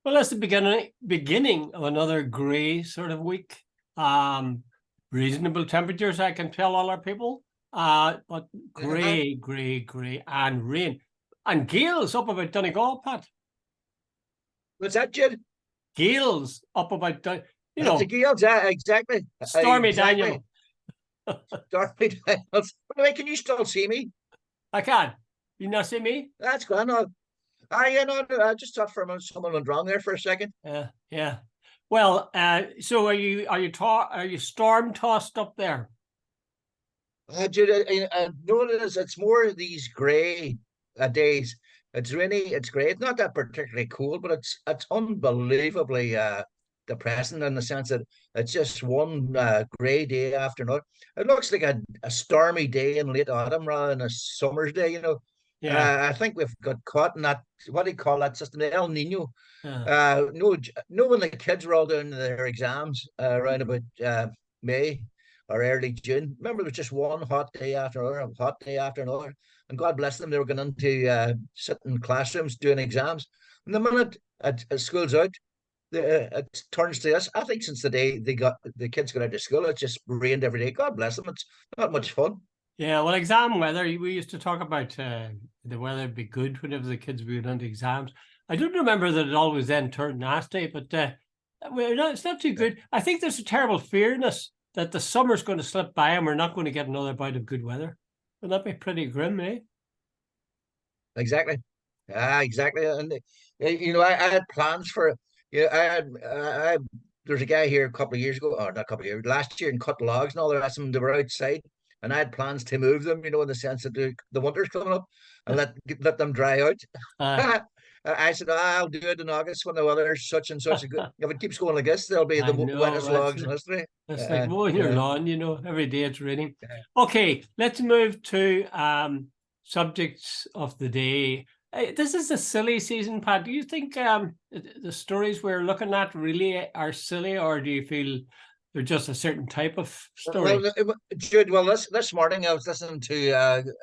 Well, that's the beginning of another grey sort of week. Um, Reasonable temperatures, I can tell all our people. But grey, grey, grey, and rain. And gales up about Donegal, Pat. What's that, Jude? Gales up about, That's the Gales, yeah, exactly. Stormy Exactly. Daniel. Darby Daniels. By the way, can you still see me? I can. You not see me? That's grand. You know, I just thought for a minute someone went wrong there for a second. Yeah, yeah. Well, so are you storm tossed up there? Jude, know what it is? It's more of these grey days. It's rainy, it's grey. It's not that particularly cool, but it's unbelievably depressing in the sense that it's just one grey day after another. It looks like a stormy day in late autumn rather than a summer's day, you know. Yeah. I think we've got caught in that, what do you call that system, the El Nino. Uh, No, when the kids were all doing their exams around about May or early June. Remember, it was just one hot day after another, a hot day after another. And God bless them, they were going into sit in classrooms doing exams. And the minute school's out, it turns to this. I think since the day the kids got out of school, it's just rained every day. God bless them. It's not much fun. yeah. Well, exam weather. We used to talk about the weather would be good whenever the kids were going into exams. I don't remember that it always then turned nasty, but it's not too good. I think there's a terrible fear in us that the summer's going to slip by and we're not going to get another bout of good weather. Would that be pretty grim, eh? Exactly. Exactly. And you know, I had plans for. Yeah, there's a guy here a couple of years ago, or not a couple of years, last year, and cut logs and all the rest of them. They were outside, and I had plans to move them. You know, in the sense that the winter's coming up, and let them dry out. Uh, I said, I'll do it in August when the weather's such and such a good. If it keeps going like this, there'll be the I know, wettest that's logs in history. it's like mowing your Yeah. lawn, every day it's raining. Yeah. Okay, let's move to subjects of the day. This is a silly season, Pat. Do you think the stories we're looking at really are silly, or do you feel they're just a certain type of story? Jude, well, this morning I was listening to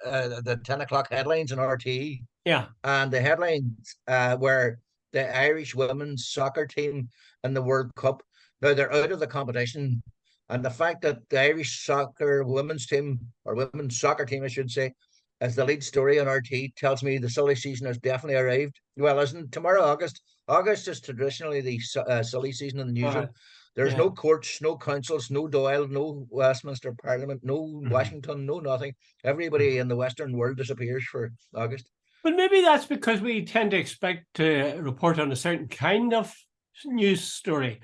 the 10 o'clock headlines in RTE, Yeah, and the headlines were the Irish women's soccer team in the World Cup. Now they're out of the competition, and the fact that the Irish soccer women's team, or women's soccer team, I should say, as the lead story on RT, tells me the silly season has definitely arrived. Well, isn't tomorrow August? August is traditionally the silly season in the all newsroom. right. There's Yeah. no courts, no councils, no Dáil, no Westminster Parliament, no Mhm. Washington, no nothing. Everybody in the Western world disappears for August. But maybe that's because we tend to expect to report on a certain kind of news story.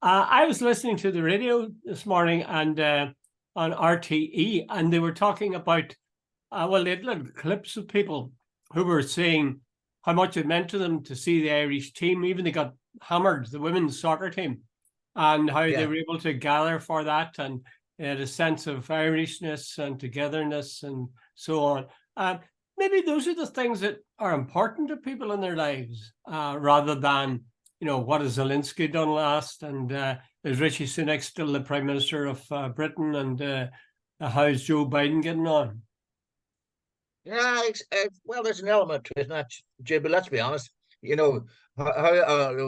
I was listening to the radio this morning and on RTE, and they were talking about, well, they had little clips of people who were saying how much it meant to them to see the Irish team. Even they got hammered, the women's soccer team, and how they Yeah. were able to gather for that and they had a sense of Irishness and togetherness and so on. Uh, Maybe those are the things that are important to people in their lives, rather than what has Zelensky done last, and is Richie Sunak still the Prime Minister of Britain, and how's Joe Biden getting on? Yeah, well, there's an element to it, not Jay, but let's be honest. You know how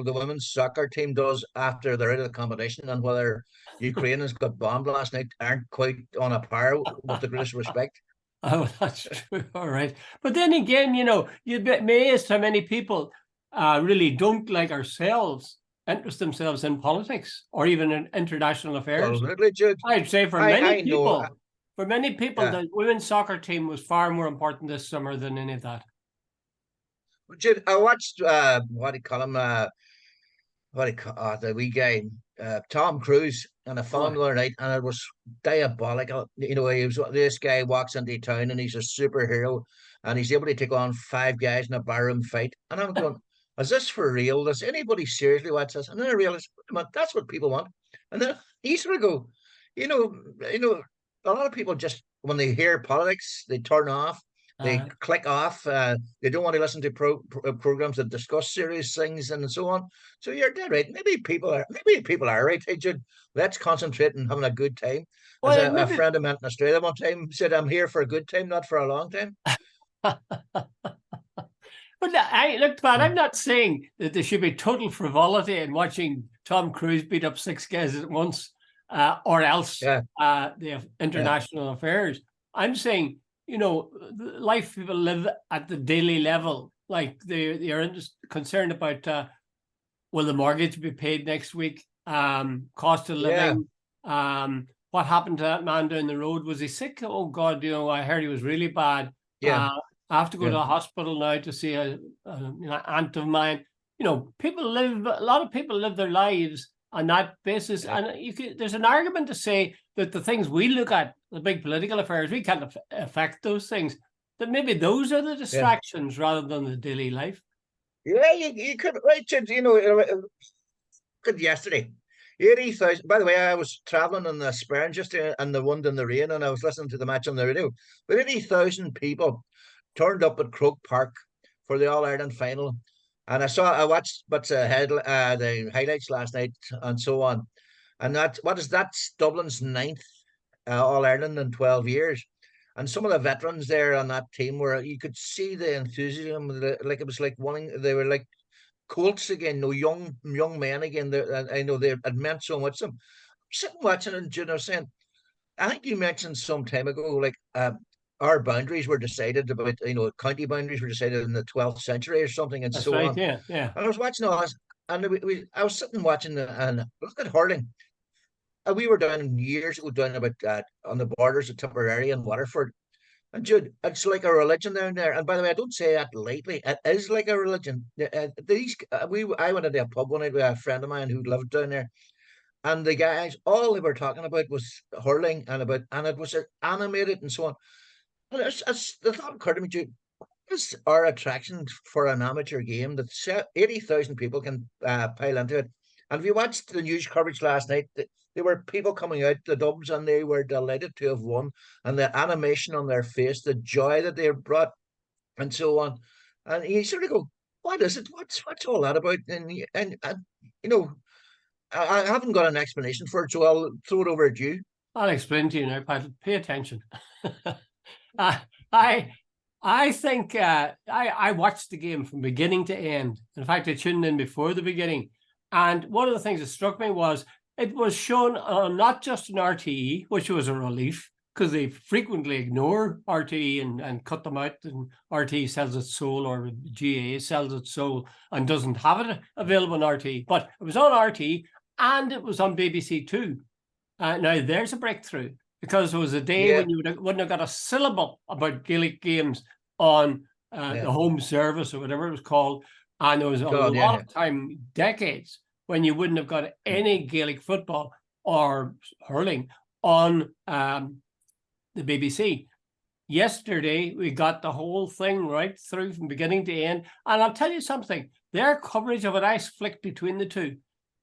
the women's soccer team does after they're out of the competition, and whether Ukraine has got bombed last night aren't quite on a par with the greatest respect. Oh, that's true. All right. But then again, you'd be amazed how many people really don't, like ourselves, interest themselves in politics or even in international affairs. Absolutely, Jude. I'd say I know. for many people, Yeah, the women's soccer team was far more important this summer than any of that. Jude. I watched what do you call him? What do you call the wee guy? Tom Cruise, and I found Oh, him the other night, and it was diabolical. You know, this guy walks into town and he's a superhero, and he's able to take on five guys in a barroom fight. And I'm going, is this for real? Does anybody seriously watch this? And then I realized, wait a minute, that's what people want. And then you sort of go, you know, a lot of people just when they hear politics, they turn off. They uh, click off. They don't want to listen to programs that discuss serious things and so on. So you're dead right. Maybe people are right. Hey, Jude, let's concentrate on having a good time. As well, a maybe friend of mine in Australia one time said, "I'm here for a good time, not for a long time." But look, man, I'm not saying that there should be total frivolity in watching Tom Cruise beat up 6 guys at once, or else Yeah, they have yeah, international affairs. I'm saying, life people live at the daily level. Like they are concerned about will the mortgage be paid next week? Cost of yeah, living. What happened to that man down the road? Was he sick? Oh God, I heard he was really bad. yeah, I have to go to yeah, the hospital now to see a aunt of mine. A lot of people live their lives on that basis, yeah, and there's an argument to say that the things we look at, the big political affairs, we can't affect those things. That maybe those are the yeah. distractions rather than the daily life. Yeah, you could, Richard, look at yesterday. 80,000. By the way, I was traveling in the Sperrin just in the wind and the rain, and I was listening to the match on the radio. But 80,000 people turned up at Croke Park for the All Ireland final. And I watched the highlights last night and so on. And that's Dublin's ninth All Ireland in 12 years. And some of the veterans there on that team were, you could see the enthusiasm, like it was like they were like Colts again, no young men again. I know they had meant so much to them. Sitting watching and saying, I think you mentioned some time ago, like our boundaries were decided about, county boundaries were decided in the 12th century or something, and That's so right. on. Yeah, yeah. And I was watching all this, and I was sitting watching and look at hurling. We were down years ago, down about on the borders of Tipperary and Waterford. And Jude, it's like a religion down there. And by the way, I don't say that lightly. It is like a religion. I went into a pub one night with a friend of mine who lived down there, and the guys, all they were talking about was hurling and it was animated and so on. And the thought occurred to me, Jude, what is our attraction for an amateur game that 80,000 people can pile into it? And if you watched the news coverage last night, there were people coming out the Dubs and they were delighted to have won, and the animation on their face, the joy that they brought, and so on. And you sort of go, "What is it? What's all that about?" And you know, I haven't got an explanation for it, so I'll throw it over at you. I'll explain to you now, Patrick. Pay attention. uh, I I think I watched the game from beginning to end. In fact, I tuned in before the beginning. And one of the things that struck me was it was shown on not just an RTE, which was a relief because they frequently ignore RTE and cut them out. And RTE sells its soul, or GA sells its soul and doesn't have it available on RTE. But it was on RTE and it was on BBC Two. Now, there's a breakthrough because there was a day Yeah, when you wouldn't have got a syllable about Gaelic games on yeah, the home service or whatever it was called. And there was a God, yeah, lot yeah, of time, decades, when you wouldn't have got any Gaelic football or hurling on the BBC. Yesterday, we got the whole thing right through from beginning to end. And I'll tell you something, their coverage of it, I flicked between the two.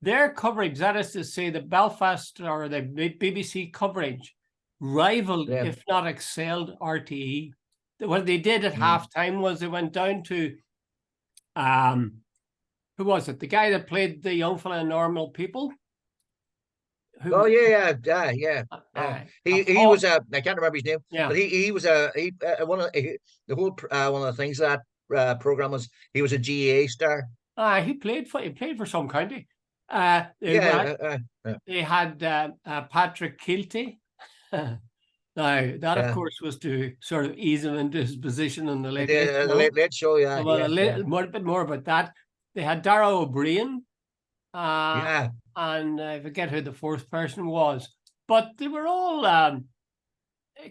Their coverage, that is to say, the Belfast or the BBC coverage, rivaled, yeah. if not excelled, RTE. What they did at Mm. halftime was they went down to, who was it? The guy that played the young fella in Normal People? Oh Who? yeah, yeah, yeah, yeah, yeah. He was Paul. a, I can't remember his name, Yeah. but he was the whole one of the things that program was, he was a GA star. He played for some county. Yeah, They had Patrick Keelty. Now, that, of yeah. course, was to sort of ease him into his position on the Late Late The Show. late show, yeah, Well, yeah, yeah, a bit more about that. They had Dara O'Brien, uh, yeah, and I forget who the fourth person was, but they were all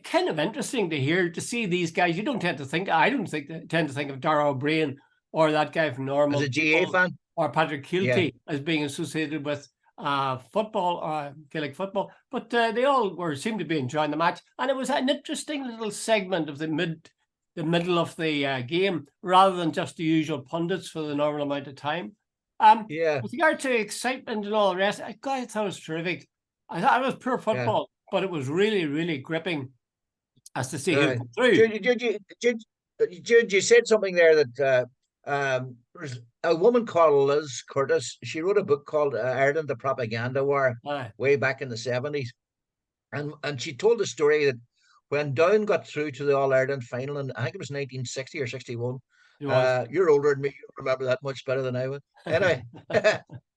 kind of interesting to see these guys. You don't tend to think, I don't think, tend to think of Dara O'Brien or that guy from as Normal a GA People fan, or Patrick yeah, Keelty as being associated with football or Gaelic football, but they all seemed to be enjoying the match, and it was an interesting little segment of the middle of the game, rather than just the usual pundits for the normal amount of time. yeah, With regard to excitement and all the rest, I thought it was terrific. I thought it was pure yeah. football, but it was really, really gripping as to see who Uh, come through. Jude, you said something there that there's a woman called Liz Curtis. She wrote a book called Ireland: The Propaganda War, Aye. way back in the 70s, and she told the story that when Down got through to the All Ireland final, and I think it was 1960 or 61, You're older than me. You remember that much better than I would. Anyway,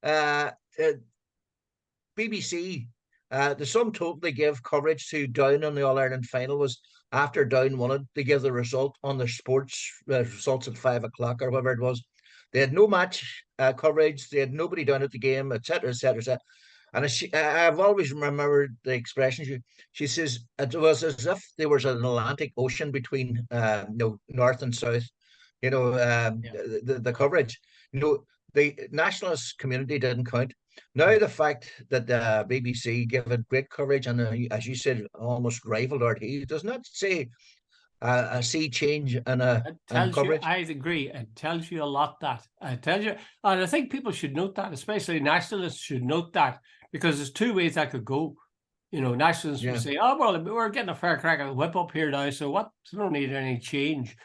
uh, BBC, the sum total they gave coverage to Down on the All Ireland final was after Down won it. They gave the result on their sports results at 5 o'clock or whatever it was. They had no match coverage. They had nobody down at the game, etc., etc., etc. And I've always remembered the expression. She says it was as if there was an Atlantic Ocean between north and south. The coverage. The nationalist community didn't count. Now the fact that the BBC gave it great coverage and, as you said, almost rivaled RT does not say a sea change in coverage. I agree. It tells you a lot. That it tells you, and I think people should note that, especially nationalists should note that, because there's two ways that could go. Nationalists would say, "Oh well, we're getting a fair crack at the whip up here now, so what? We don't need any change."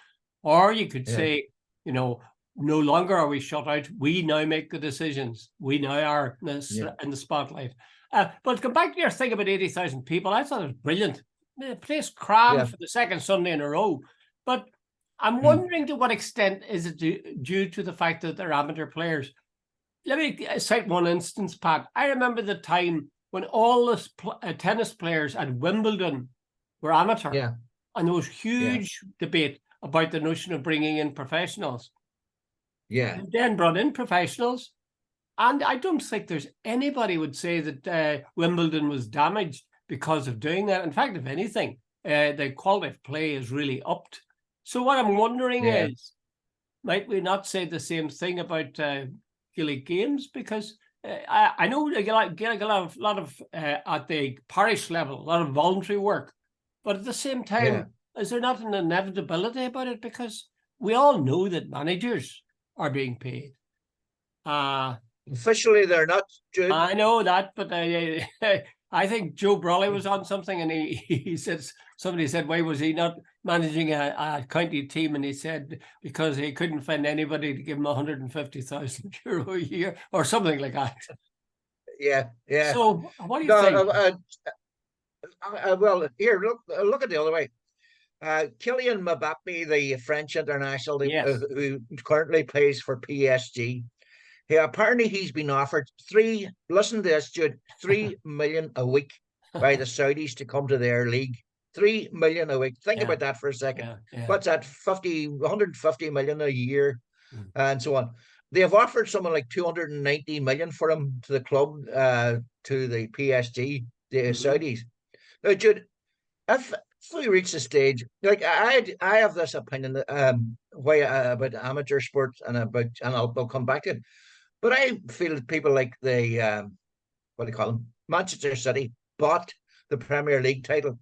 Or you could say, no longer are we shut out. We now make the decisions. We now are in the spotlight. But come back to your thing about 80,000 people. I thought it was brilliant. The place crammed for the second Sunday in a row. But I'm wondering to what extent is it due to the fact that they're amateur players. Let me cite one instance, Pat. I remember the time when all the tennis players at Wimbledon were amateur. Yeah. And there was huge debate about the notion of bringing in professionals. Yeah. And then brought in professionals. And I don't think there's anybody would say that Wimbledon was damaged because of doing that. In fact, if anything, the quality of play is really upped. So what I'm wondering is, might we not say the same thing about Gaelic games? Because I know Gaelic a lot of at the parish level, a lot of voluntary work. But at the same time, is there not an inevitability about it? Because we all know that managers are being paid. Officially, they're not, Jude. I know that, but I think Joe Brawley was on something, and he said, somebody said, why was he not managing a county team? And he said, because he couldn't find anybody to give him €150,000 a year or something like that. Yeah. So what do you think? Well, here, look at the other way. Kylian Mbappe, the French international who currently plays for PSG, apparently he's been offered listen to this, Jude, 3 million a week by the Saudis to come to their league. 3 million a week. Think about that for a second. What's that? 150 million a year, and so on. They have offered someone like 290 million for him to the club, to the PSG, the Saudis. Now, Jude, if we reach the stage, like I have this opinion about amateur sports and I'll come back to it. But I feel that people like the what do you call them, Manchester City, bought the Premier League title.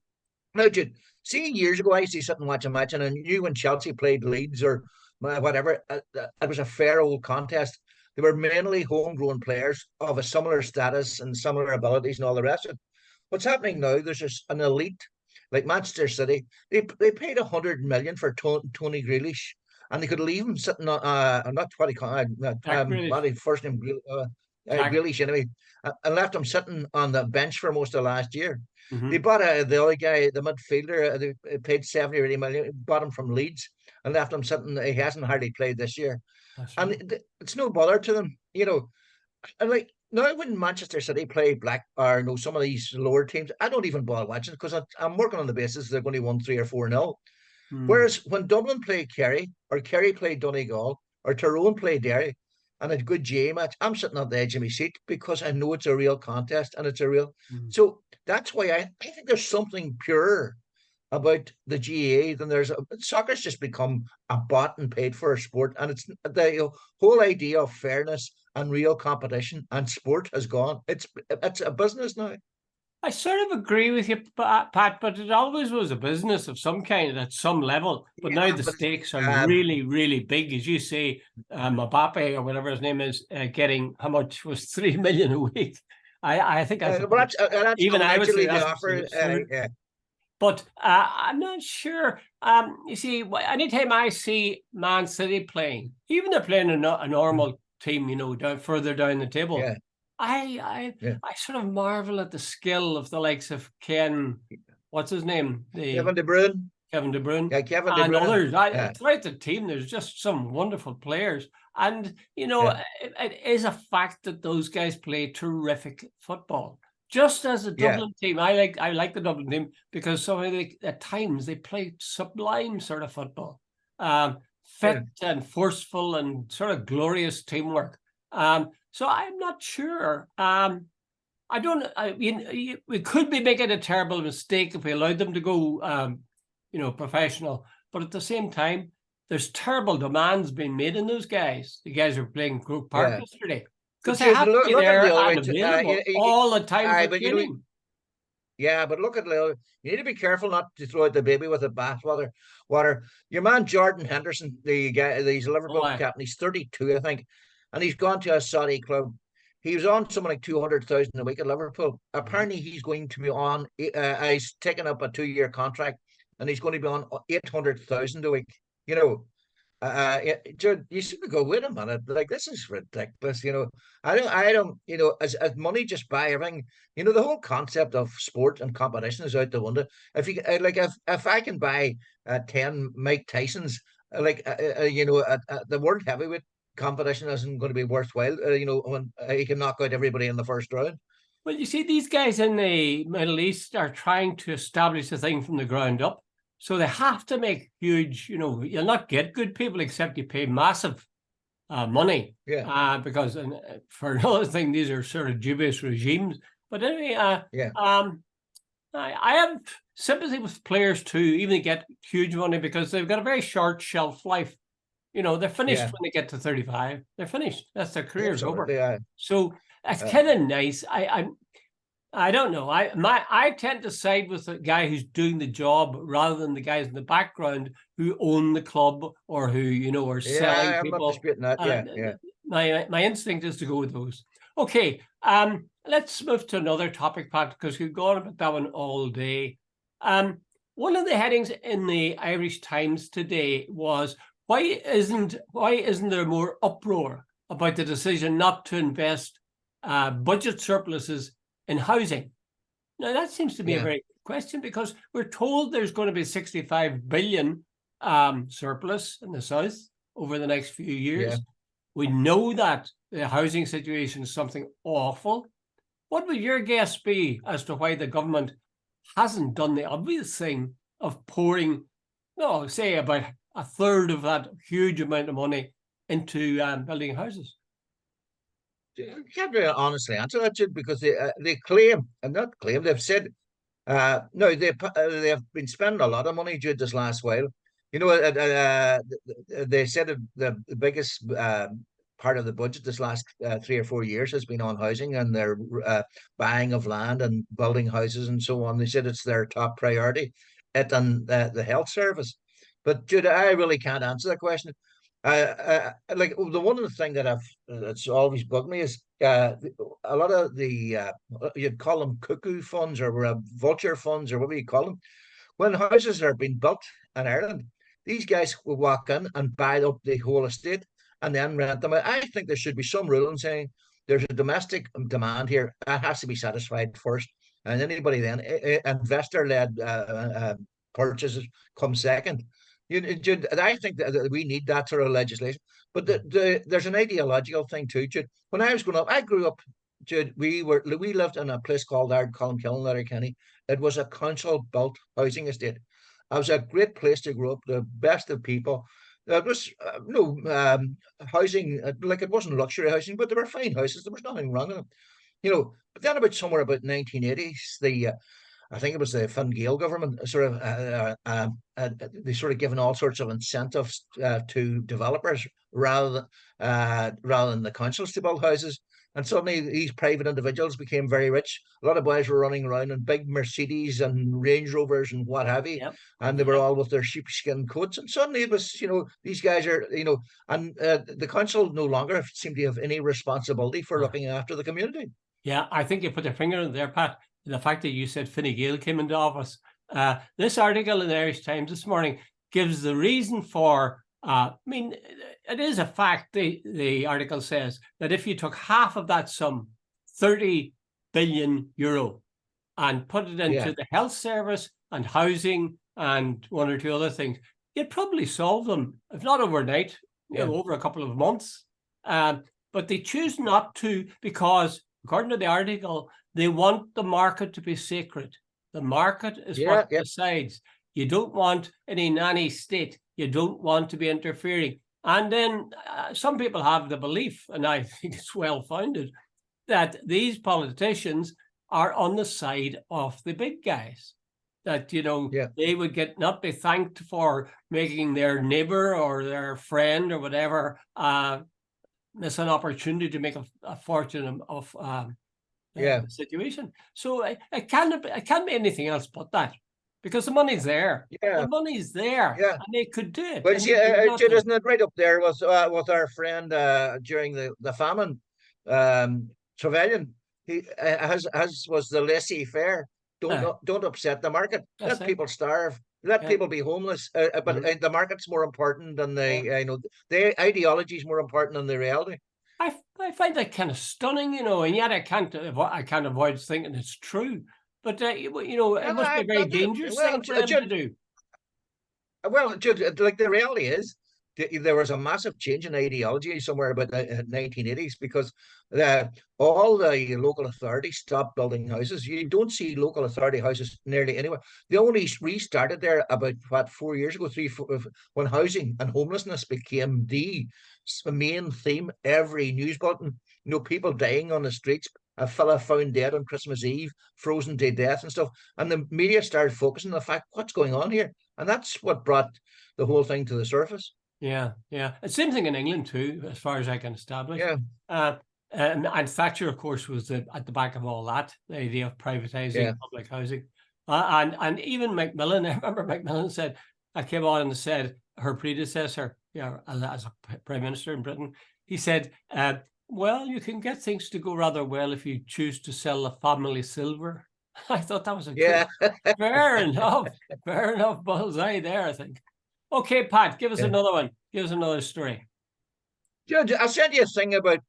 Now, Jude, see, years ago I used to sit and watch a match, and I knew when Chelsea played Leeds or whatever, it was a fair old contest. They were mainly homegrown players of a similar status and similar abilities and all the rest of it. What's happening now? There's just an elite like Manchester City. They paid 100 million for Tony Grealish, and they could leave him sitting on not what he called first name Grealish anyway, and left him sitting on the bench for most of last year. They bought the other guy, the midfielder. They paid 70 or 80 million. Bought him from Leeds and left him sitting. He hasn't hardly played this year, and it's no bother to them, And like now, when Manchester City play some of these lower teams, I don't even bother watching because I'm working on the basis they're going to win 3 or 4-0. Whereas when Dublin play Kerry, or Kerry play Donegal, or Tyrone play Derry, and a good GA match, I'm sitting on the edge of my seat because I know it's a real contest and it's a real. So that's why I think there's something pure about the GAA than soccer's just become a bought and paid for sport, and it's the whole idea of fairness and real competition and sport has gone. It's a business now. I sort of agree with you, Pat, but it always was a business of some kind at some level. But now the stakes are really, really big. As you say, Mbappe or whatever his name is, getting how much was 3 million a week. I think that's even I was But I'm not sure. You see, anytime I see Man City playing, even they're playing a normal team, further down the table. Yeah. I sort of marvel at the skill of the likes of Ken, what's his name? Kevin De Bruyne. Kevin De Bruyne, Yeah, Kevin De and Bruyne. others. Yeah, Throughout the team, there's just some wonderful players. And, yeah, it is a fact that those guys play terrific football. Just as a yeah, Dublin team, I like the Dublin team because at times they play sublime sort of football. Fit yeah. and forceful and sort of glorious teamwork. So I'm not sure. I don't. I mean, we could be making a terrible mistake if we allowed them to go, professional. But at the same time, there's terrible demands being made in those guys. The guys who are playing Croke Park Yeah. yesterday But because they Jude, have to be look at there the other way. and available all the time for But training. yeah, but look at the other. You need to be careful not to throw out the baby with the bathwater. Water. Your man Jordan Henderson, the guy, he's a Oh, Liverpool captain. He's 32, I think, and he's gone to a Saudi club. He was on something like 200,000 a week at Liverpool. Apparently, he's going to be on. He's taken up a 2-year contract, and he's going to be on 800,000 a week. You know, Jude, you should go, wait a minute, like this is ridiculous. I don't, as money just buy everything. The whole concept of sport and competition is out the window. If I can buy 10 Mike Tysons, the world heavyweight competition isn't going to be worthwhile. When he can knock out everybody in the first round. well, you see, these guys in the Middle East are trying to establish the thing from the ground up. So they have to make huge, you'll not get good people except you pay massive money. Yeah, Because for another thing, these are sort of dubious regimes. But anyway, yeah, I have sympathy with players too, even they get huge money because they've got a very short shelf life. They're finished yeah, when they get to 35. They're finished. That's their career's over. absolutely. So it's Uh, kind of nice. I don't know. I tend to side with the guy who's doing the job rather than the guys in the background who own the club or who are selling yeah, I'm not people. disputing that. Uh, Yeah, yeah. my instinct is to go with those. Okay, let's move to another topic, Pat, because we've gone about that one all day. One of the headings in the Irish Times today was why isn't there more uproar about the decision not to invest budget surpluses in housing? Now, that seems to be a Yeah. very good question because we're told there's going to be 65 billion surplus in the South over the next few Yeah. years. We know that the housing situation is something awful. What would your guess be as to why the government hasn't done the obvious thing of pouring, say about a third of that huge amount of money into building houses? I can't really honestly answer that, Jude, because they claim, and not claim, they've said, no, they have been spending a lot of money, Jude, this last while. They said that the biggest part of the budget this last 3 or 4 years has been on housing and their buying of land and building houses and so on. They said it's their top priority, it and the health service. But Jude, I really can't answer that question. Like the one of the thing that's always bugged me is a lot of the you'd call them cuckoo funds or vulture funds or whatever you call them. When houses are being built in Ireland, these guys will walk in and buy up the whole estate and then rent them out. I think there should be some ruling saying there's a domestic demand here that has to be satisfied first, and anybody then investor-led purchases come second. Jude, I think that we need that sort of legislation. But there's an ideological thing too, Jude. When I was growing up, I grew up, Jude. We lived in a place called Ardcolumkillen, Letterkenny. It was a council-built housing estate. It was a great place to grow up. The best of people. There was no housing, like it wasn't luxury housing, but there were fine houses. There was nothing wrong with them. But then somewhere about 1980s, I think it was the Fine Gael government they sort of given all sorts of incentives to developers rather than the councils to build houses. And suddenly these private individuals became very rich. A lot of boys were running around in big Mercedes and Range Rovers and what have you. Yep. And they were all with their sheepskin coats. And suddenly it was, these guys are, and the council no longer seem to have any responsibility for looking after the community. Yeah, I think you put your finger in there, Pat. The fact that you said Fine Gael came into office. This article in the Irish Times this morning gives the reason for, it is a fact, the article says, that if you took half of that sum, 30 billion euro, and put it into the health service and housing and one or two other things, you'd probably solve them, if not overnight, over a couple of months. But they choose not to because, according to the article, they want the market to be sacred. The market is what decides. You don't want any nanny state. You don't want to be interfering. And then some people have the belief, and I think it's well-founded, that these politicians are on the side of the big guys. That, they would not be thanked for making their neighbor or their friend or whatever miss an opportunity to make a fortune of the situation. So it can't be anything else but that, because the money's there. The money's there, and they could do it. Well, see, isn't it right up there with our friend during the famine, Trevelyan? He as was the laissez-faire. Don't upset the market. Let people starve. Let people be homeless. But the market's more important than the ideology is more important than the reality. I find that kind of stunning, and yet I can't avoid thinking it's true. But it must be a very dangerous thing for them to do. Well, like the reality is, there was a massive change in ideology somewhere about the 1980s because all the local authorities stopped building houses. You don't see local authority houses nearly anywhere. They only restarted there about 4 years ago, when housing and homelessness became the main theme. Every news bulletin, people dying on the streets. A fella found dead on Christmas Eve, frozen to death and stuff. And the media started focusing on the fact, what's going on here? And that's what brought the whole thing to the surface. Yeah. The same thing in England too, as far as I can establish. Yeah. And Thatcher, of course, was at the back of all that, the idea of privatising public housing. And even Macmillan, I remember Macmillan said, I came on and said, her predecessor, as a Prime Minister in Britain, he said, well, you can get things to go rather well if you choose to sell the family silver. I thought that was a good, fair enough bullseye there, I think. Okay, Pat, give us another one. Give us another story. Judge, I sent you a thing about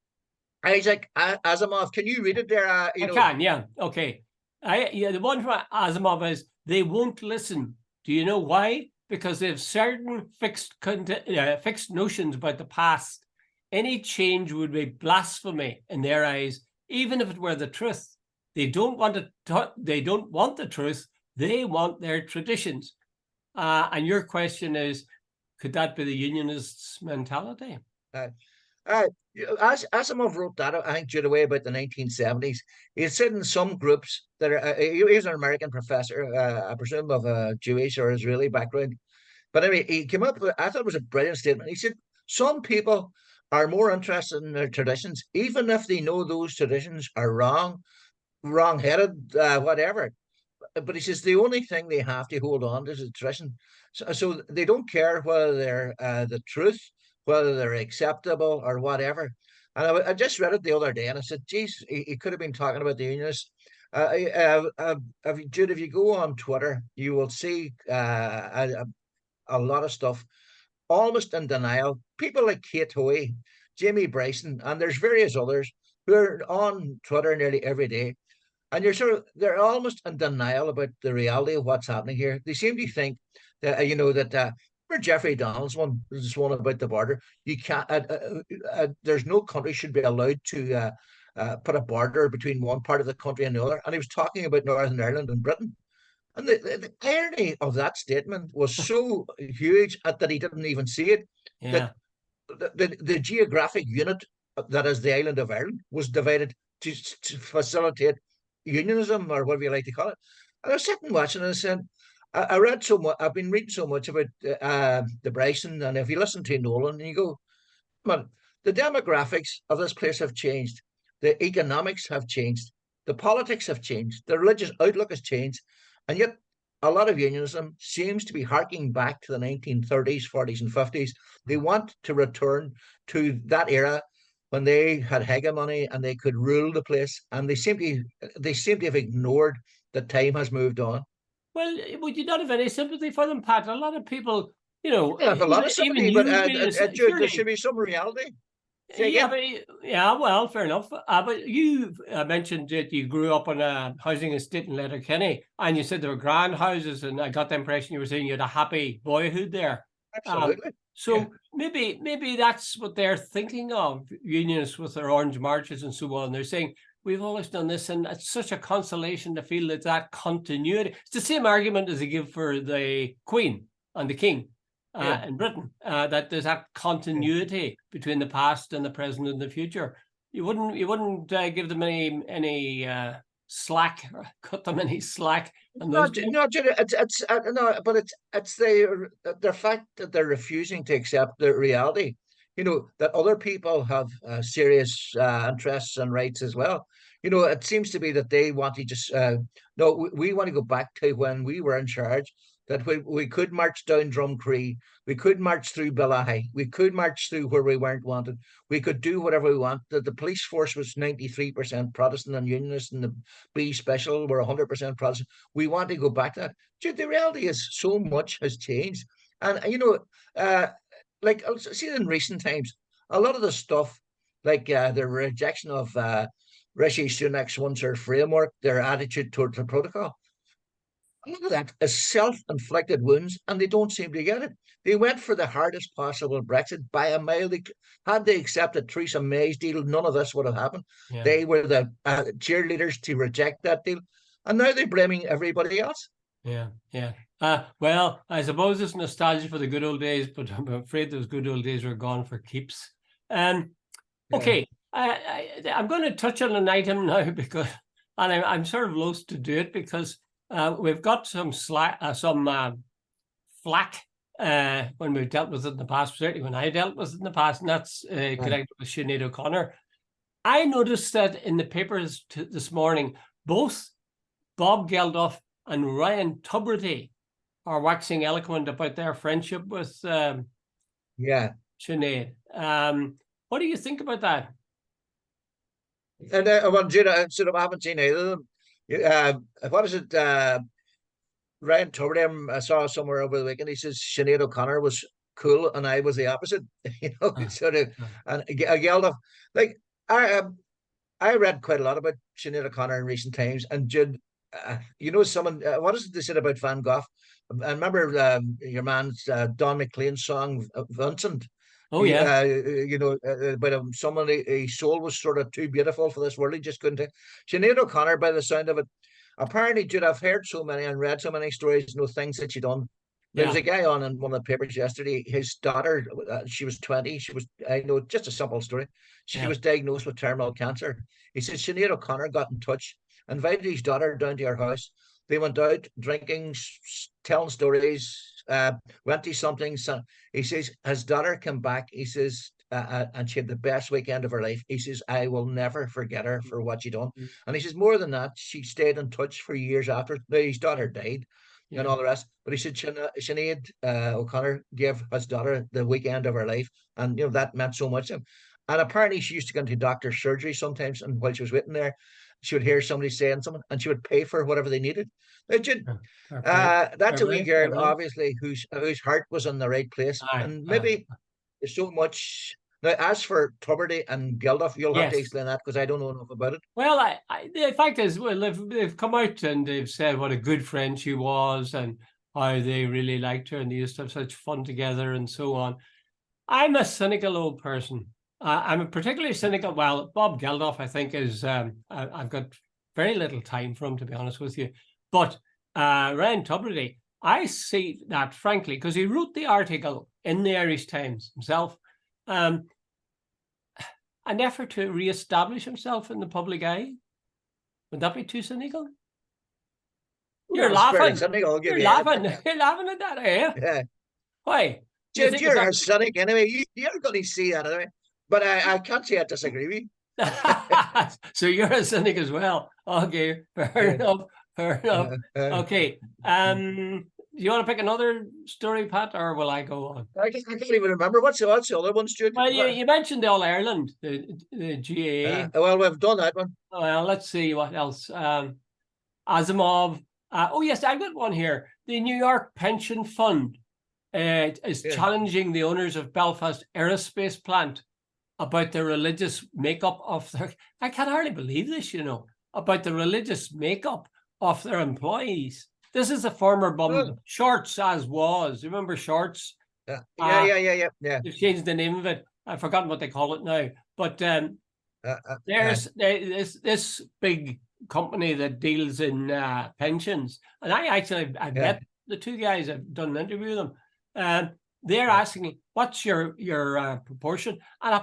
Isaac Asimov. Can you read it there? I can, yeah. Okay. The one from Asimov is, they won't listen. Do you know why? Because they have certain fixed notions about the past. Any change would be blasphemy in their eyes, even if it were the truth. They don't want the truth. They want their traditions. And your question is, could that be the Unionists' mentality? Asimov wrote that, I think, due away about the 1970s. He said in some groups that he was an American professor, I presume of a Jewish or Israeli background. But anyway, he came up with, I thought it was a brilliant statement. He said, some people are more interested in their traditions, even if they know those traditions are wrong-headed, whatever. But he says the only thing they have to hold on to is a tradition. So they don't care whether they're the truth, whether they're acceptable or whatever. And I just read it the other day and I said, geez, he could have been talking about the Unionists. Jude, if you go on Twitter, you will see a lot of stuff almost in denial. People like Kate Hoey, Jamie Bryson, and there's various others who are on Twitter nearly every day. And they're almost in denial about the reality of what's happening here. They seem to think that, that for Jeffrey Donald's one about the border, you can't, there's no country should be allowed to put a border between one part of the country and the other. And he was talking about Northern Ireland and Britain. And the irony of that statement was so huge that he didn't even see it. Yeah. That the geographic unit that is the island of Ireland was divided to facilitate unionism, or whatever you like to call it. And I was sitting watching and I said, I read so much, I've been reading so much about the Bryson, and if you listen to Nolan and you go, man, the demographics of this place have changed, the economics have changed, the politics have changed, the religious outlook has changed, and yet a lot of unionism seems to be harking back to the 1930s, 40s, and 50s. They want to return to that era when they had hegemony and they could rule the place, and they seem to have ignored that time has moved on. Well, would you not have any sympathy for them, Pat? A lot of people, I have a lot of sympathy, but there should be some reality. Yeah, well, fair enough. But you mentioned that you grew up on a housing estate in Letterkenny, and you said there were grand houses, and I got the impression you were saying you had a happy boyhood there. Absolutely. So maybe that's what they're thinking of, Unionists with their orange marches and so on. They're saying, we've always done this, and it's such a consolation to feel that continuity. It's the same argument as they give for the Queen and the King. In Britain, that there's that continuity between the past and the present and the future. You wouldn't give them any slack, or cut them any slack. No, Judy, but it's the fact that they're refusing to accept the reality. That other people have serious interests and rights as well. It seems to be that they want to just no. We want to go back to when we were in charge. That we could march down Drumcree, we could march through Bellaghy, we could march through where we weren't wanted, we could do whatever we want. That the police force was 93% Protestant and Unionist, and the B Special were 100% Protestant. We want to go back to that. Dude, the reality is so much has changed, and like see in recent times, a lot of the stuff, like the rejection of Rishi Sunak's one-sort framework, their attitude towards the protocol. All of that is self-inflicted wounds, and they don't seem to get it. They went for the hardest possible Brexit by a mile. Had they accepted Theresa May's deal, none of this would have happened. Yeah. They were the cheerleaders to reject that deal, and now they're blaming everybody else. Yeah. Well, I suppose it's nostalgia for the good old days, but I'm afraid those good old days are gone for keeps. Okay, I'm going to touch on an item now because, and I'm sort of loath to do it because we've got some flack when we've dealt with it in the past, certainly when I dealt with it in the past, and that's connected with Sinead O'Connor. I noticed that in the papers this morning, both Bob Geldof and Ryan Tubridy are waxing eloquent about their friendship with Sinead. What do you think about that? And well, Gina, I haven't seen either of them. What is it? Ryan Tubridy, I saw somewhere over the weekend. He says Sinead O'Connor was cool and I was the opposite. Sort of. And Geldof, like I read quite a lot about Sinead O'Connor in recent times, and Jude, someone. What is it they said about Van Gogh? I remember your man's Don McLean's song Vincent. Oh yeah. But someone his soul was sort of too beautiful for this world. He just couldn't. Sinead O'Connor, by the sound of it, apparently, Jude, I've heard so many and read so many stories, things that she done. There was a guy on in one of the papers yesterday. His daughter, she was 20. She was, just a simple story. She was diagnosed with terminal cancer. He said Sinead O'Connor got in touch, invited his daughter down to her house. They went out drinking, telling stories, went to something. So he says his daughter came back. He says, and she had the best weekend of her life. He says, I will never forget her for what she done. And he says, more than that, she stayed in touch for years after. Now, his daughter died and all the rest. But he said Sinead O'Connor gave his daughter the weekend of her life. And, that meant so much to him. And apparently she used to go into doctor's surgery sometimes. And while she was waiting there, she would hear somebody saying something and she would pay for whatever they needed. That's a wee girl, obviously, whose heart was in the right place. And maybe there's so much. Now, as for Tubridy and Geldof, you'll have to explain that because I don't know enough about it. Well, the fact is, they've come out and they've said what a good friend she was and how they really liked her and they used to have such fun together and so on. I'm a cynical old person. I'm particularly cynical. Well, Bob Geldof, I think, is I've got very little time for him, to be honest with you. But Ryan Tubridy, I see that, frankly, because he wrote the article in the Irish Times himself, an effort to re-establish himself in the public eye. Would that be too cynical? You're laughing. You're laughing. You're laughing at that, eh? Yeah. Why? You're a cynic anyway. You're going to see that anyway. But I can't say I disagree with you. So you're a cynic as well. Okay, fair enough. Okay. Do you want to pick another story, Pat, or will I go on? I can't even remember. What's the other one, Stuart? Well, you mentioned the All Ireland, the GAA. Well, we've done that one. Well, let's see what else. Asimov. Yes, I've got one here. The New York Pension Fund is challenging the owners of Belfast aerospace plant about the religious makeup of their, I can hardly believe this, about the religious makeup of their employees. This is a former bum, Shorts as was. Remember Shorts? Yeah. They've changed the name of it. I've forgotten what they call it now. But there's this big company that deals in pensions. And I met the two guys. I've done an interview with them. They're asking, what's your proportion? And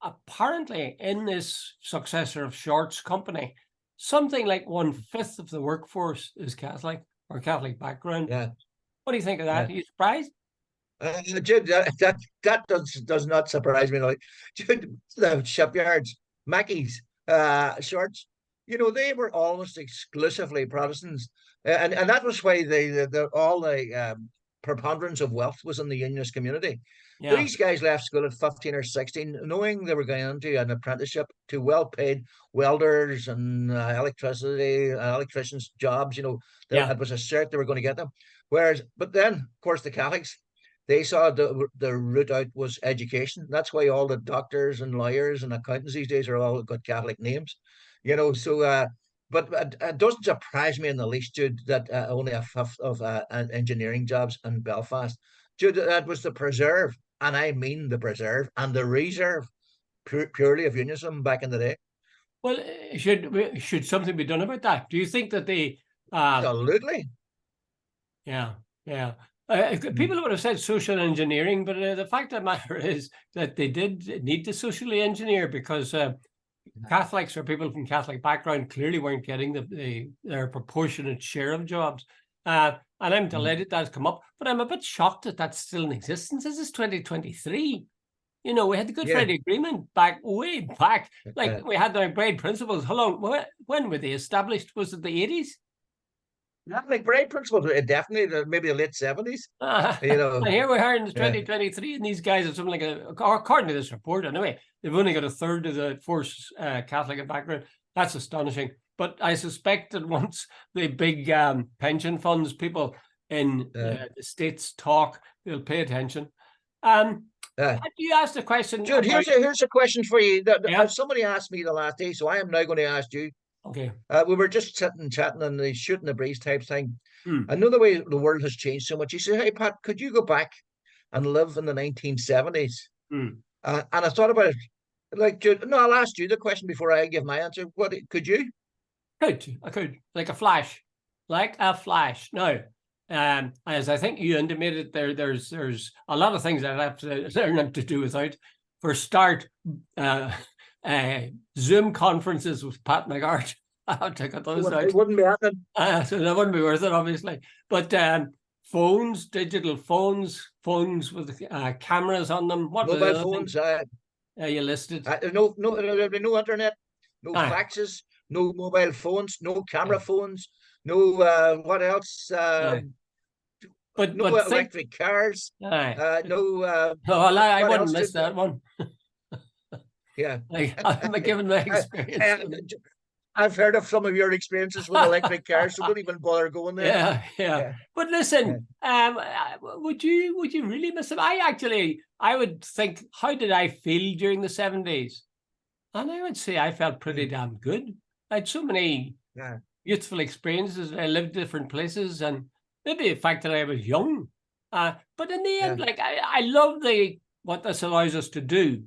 apparently in this successor of Shorts company, something like 1/5 of the workforce is Catholic or Catholic background. Yeah. What do you think of that? Are you surprised? Jude, that does not surprise me. Like, Jude, the shipyards, Mackey's, Shorts, they were almost exclusively Protestants, and that was why all the preponderance of wealth was in the Unionist community. Yeah. These guys left school at 15 or 16, knowing they were going into an apprenticeship to well-paid welders and electricians jobs. It was a cert they were going to get them. But then, of course, the Catholics, they saw the route out was education. That's why all the doctors and lawyers and accountants these days are all got Catholic names. But it doesn't surprise me in the least, Jude, that only 1/5 of engineering jobs in Belfast. Jude, that was the preserve, and I mean the preserve and the reserve purely of unionism back in the day. Well, should something be done about that? Do you think that they? Absolutely. Yeah. People would have said social engineering, but the fact of the matter is that they did need to socially engineer because Catholics or people from Catholic background clearly weren't getting their proportionate share of jobs. And I'm delighted that's come up, but I'm a bit shocked that that's still in existence. This is 2023. We had the Good Friday Agreement way back. Like we had the McBride Principles. How long? When were they established? Was it the 80s? Not McBride Principles, definitely maybe the late 70s. And here we are in 2023, and these guys are something like according to this report anyway, they've only got 1/3 of the force Catholic background. That's astonishing. But I suspect that once the big pension funds people in the States talk, they'll pay attention. You asked the question. Jude, here's a question for you. Somebody asked me the last day, so I am now going to ask you. Okay. We were just sitting chatting and the shooting the breeze type thing. I know the way the world has changed so much. You say, "Hey Pat, could you go back and live in the 1970s?" And I thought about it. Like, Jude, no, I'll ask you the question before I give my answer. What could you? I could, like a flash. No. As I think you intimated, there's a lot of things that I have to learn to do without. For start, Zoom conferences with Pat McGart. I'll take those out. It wouldn't be happening. So that wouldn't be worth it, obviously. But phones, digital phones with cameras on them. What mobile phones? You listed. No internet, no faxes, no mobile phones, no camera phones, no what else? But electric cars. No, I wouldn't miss that one. Yeah, I'm giving my experience. I've heard of some of your experiences with electric cars, so don't even bother going there. Yeah. But listen, would you really miss them? I would think, how did I feel during the 70s? And I would say I felt pretty damn good. I had so many youthful experiences. I lived different places, and maybe the fact that I was young. But in the end, I love what this allows us to do.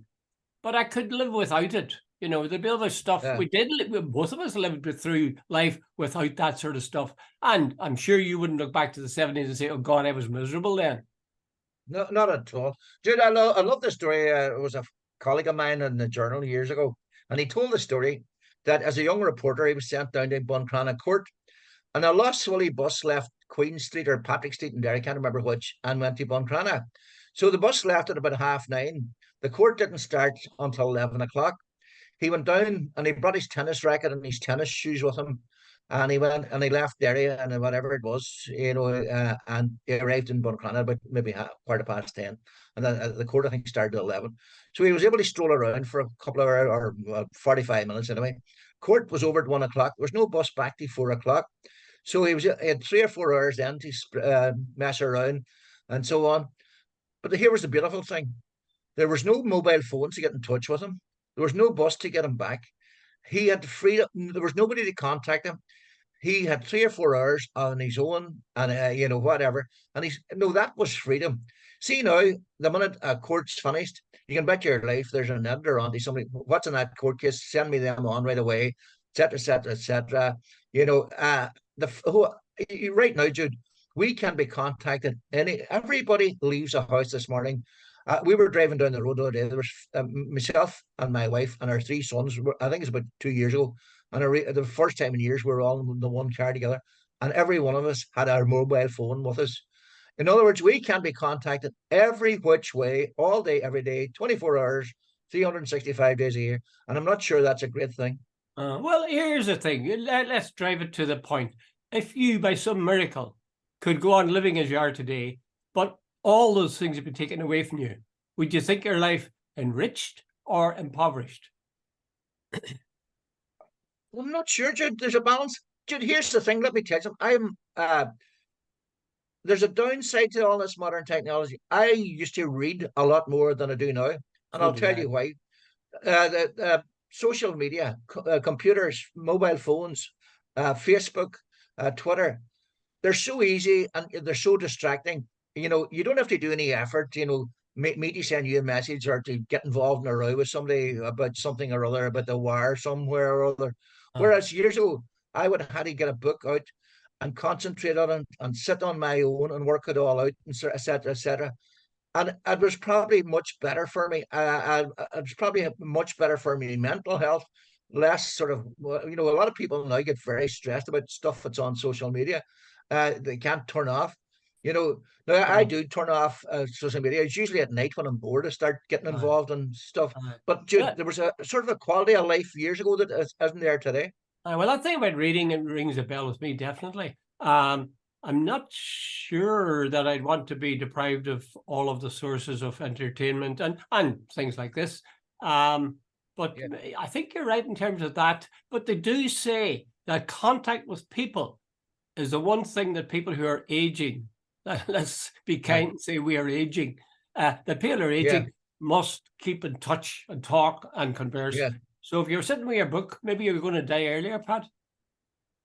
But I could live without it. There'd be other stuff. Both of us lived through life without that sort of stuff. And I'm sure you wouldn't look back to the 70s and say, oh God, I was miserable then. No, not at all. Dude, I love the story. It was a colleague of mine in the journal years ago. And he told the story that as a young reporter, he was sent down to Buncrana Court. And a Lost Swilly bus left Queen Street or Patrick Street in there, I can't remember which, and went to Buncrana. So the bus left at about 9:30. The court didn't start until 11 o'clock. He went down and he brought his tennis racket and his tennis shoes with him. And he went and he left Derry and whatever it was, and he arrived in Buncrana about maybe 10:15. And then the court, I think, started at 11. So he was able to stroll around for a couple of hours, or 45 minutes anyway. Court was over at 1 o'clock. There was no bus back to 4 o'clock. So he had 3 or 4 hours then to mess around and so on. But here was the beautiful thing. There was no mobile phone to get in touch with him. There was no bus to get him back. He had freedom. There was nobody to contact him. He had 3 or 4 hours on his own, and whatever. And he's no, that was freedom. See now, the minute a court's finished, you can bet your life there's an editor on to somebody. What's in that court case? Send me them on right away, etc., etc., etc. Right now, Jude, we can be contacted. Everybody leaves a house this morning. We were driving down the road the other day. There was myself and my wife and our 3 sons. I think it's about 2 years ago. And the first time in years, we were all in the one car together. And every one of us had our mobile phone with us. In other words, we can be contacted every which way, all day, every day, 24 hours, 365 days a year. And I'm not sure that's a great thing. Well, here's the thing. Let's drive it to the point. If you, by some miracle, could go on living as you are today, but all those things have been taken away from you, would you think your life enriched or impoverished? Well, I'm not sure, Jude. There's a balance. Jude, here's the thing. Let me tell you something. There's a downside to all this modern technology. I used to read a lot more than I do now, and I'll tell you why. The social media, computers, mobile phones, Facebook, Twitter, they're so easy and they're so distracting. You don't have to do any effort, me to send you a message or to get involved in a row with somebody about something or other, about the wire somewhere or other. Whereas years ago, I would have had to get a book out and concentrate on it and sit on my own and work it all out, and etc., etc. And it was probably much better for me. It was probably much better for me mental health. Less sort of, a lot of people now get very stressed about stuff that's on social media. They can't turn off. Now I do turn off social media. It's usually at night when I'm bored. I start getting involved in stuff. But Jude, there was a sort of a quality of life years ago that isn't there today. Well, that thing about reading, it rings a bell with me, definitely. I'm not sure that I'd want to be deprived of all of the sources of entertainment and things like this. But I think you're right in terms of that. But they do say that contact with people is the one thing that people who are aging, let's be kind and say we are aging, that people who are aging must keep in touch and talk and converse. So if you're sitting with your book, maybe you're going to die earlier, Pat.